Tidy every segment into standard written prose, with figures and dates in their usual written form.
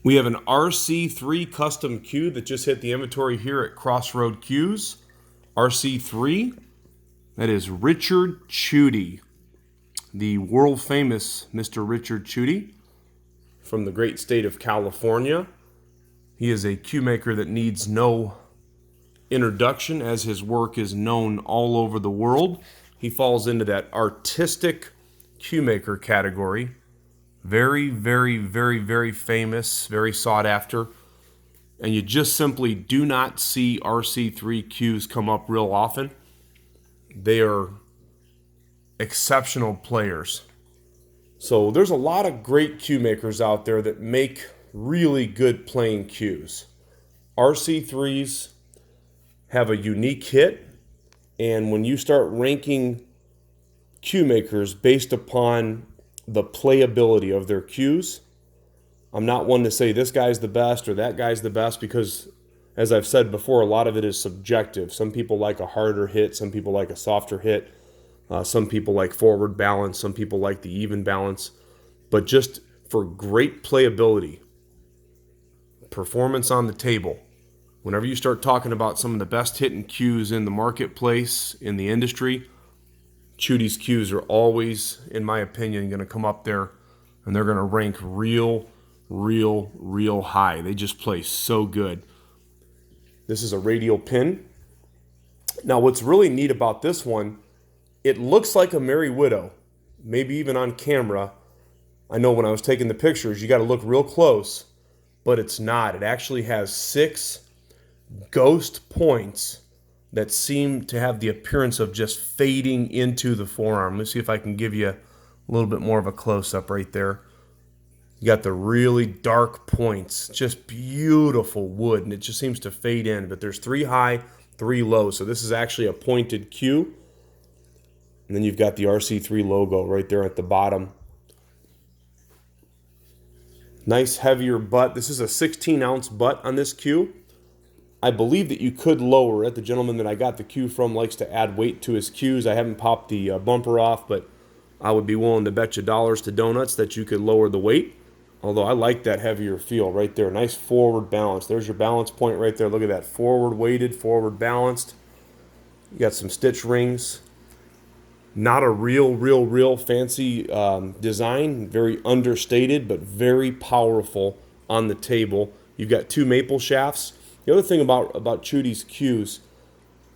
We have an RC3 custom cue that just hit the inventory here at Crossroad Cues. RC3, that is Richard Chudy, the world famous Mr. Richard Chudy from the great state of California. He is a cue maker that needs no introduction as his work is known all over the world. He falls into that artistic cue maker category. Very, very, very, very famous, very sought after. And you just simply do not see RC3 cues come up real often. They are exceptional players. So there's a lot of great cue makers out there that make really good playing cues. RC3s have a unique hit, and when you start ranking cue makers based upon the playability of their cues, I'm not one to say this guy's the best or that guy's the best, because as I've said before, a lot of it is subjective. Some people like a harder hit, some people like a softer hit, some people like forward balance, some people like the even balance. But just for great playability, performance on the table, whenever you start talking about some of the best hitting cues in the marketplace, in the industry, Chudy's cues are always, in my opinion, going to come up there, and they're going to rank real high. They just play so good. This is a radial pin. Now, what's really neat about this one, it looks like a Merry Widow, maybe even on camera. I know when I was taking the pictures, you got to look real close, but it's not. It actually has 6 ghost points that seem to have the appearance of just fading into the forearm. Let's see if I can give you a little bit more of a close-up right there. You got the really dark points, just beautiful wood, and it just seems to fade in. But there's 3 high, 3 low, so this is actually a pointed cue. And then you've got the RC3 logo right there at the bottom. Nice heavier butt. This is a 16-ounce butt on this cue. I believe that you could lower it. The gentleman that I got the cue from likes to add weight to his cues. I haven't popped the bumper off, but I would be willing to bet you dollars to donuts that you could lower the weight. Although I like that heavier feel right there. Nice forward balance. There's your balance point right there. Look at that. Forward weighted, forward balanced. You got some stitch rings. Not a real fancy design. Very understated, but very powerful on the table. You've got 2 maple shafts. The other thing about Chudy's cues,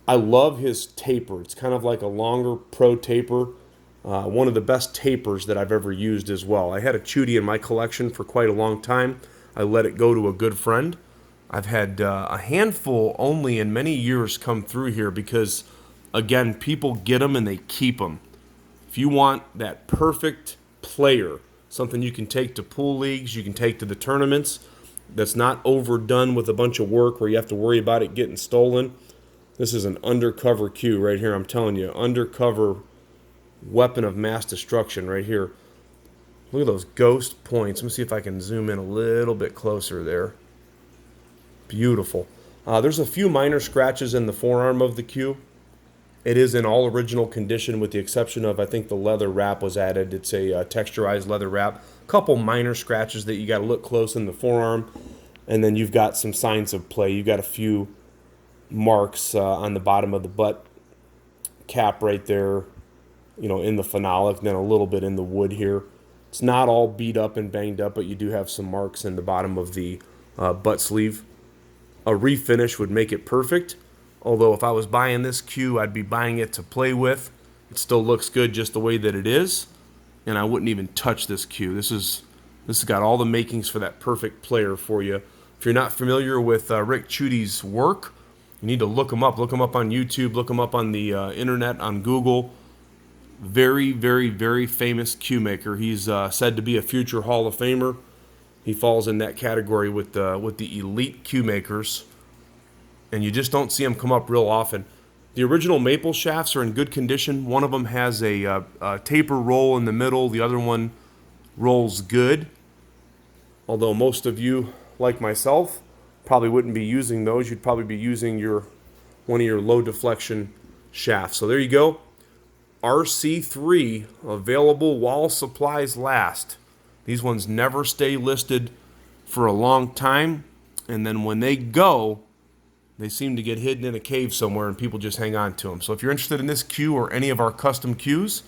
I love his taper. It's kind of like a longer pro taper. One of the best tapers that I've ever used as well. I had a Chudy in my collection for quite a long time. I let it go to a good friend. I've had a handful only in many years come through here because, again, people get them and they keep them. If you want that perfect player, something you can take to pool leagues, you can take to the tournaments, that's not overdone with a bunch of work where you have to worry about it getting stolen. This is an undercover cue right here. I'm telling you, undercover weapon of mass destruction right here. Look at those ghost points. Let me see if I can zoom in a little bit closer there. Beautiful. There's a few minor scratches in the forearm of the cue. It is in all original condition with the exception of, I think, the leather wrap was added. It's a texturized leather wrap. Couple minor scratches that you got to look close in the forearm, and then you've got some signs of play. You've got a few marks on the bottom of the butt cap right there, you know, in the phenolic, then a little bit in the wood here. It's not all beat up and banged up, but you do have some marks in the bottom of the butt sleeve. A refinish would make it perfect, although if I was buying this cue, I'd be buying it to play with. It still looks good just the way that it is, and I wouldn't even touch this cue. This has got all the makings for that perfect player for you. If you're not familiar with Rick Chudy's work, you need to look him up. Look him up on YouTube. Look him up on the internet, on Google. Very, very, very famous cue maker. He's said to be a future Hall of Famer. He falls in that category with the elite cue makers, and you just don't see him come up real often. The original maple shafts are in good condition. One of them has a taper roll in the middle. The other one rolls good. Although most of you, like myself, probably wouldn't be using those. You'd probably be using one of your low deflection shafts. So there you go. RC3, available while supplies last. These ones never stay listed for a long time, and then when they go, they seem to get hidden in a cave somewhere and people just hang on to them. So if you're interested in this cue or any of our custom cues,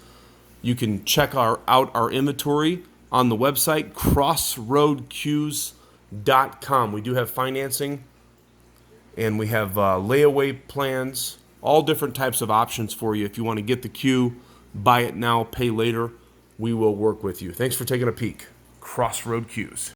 you can check out our inventory on the website, crossroadcues.com. We do have financing, and we have layaway plans, all different types of options for you. If you want to get the cue, buy it now, pay later, we will work with you. Thanks for taking a peek. Crossroad Cues.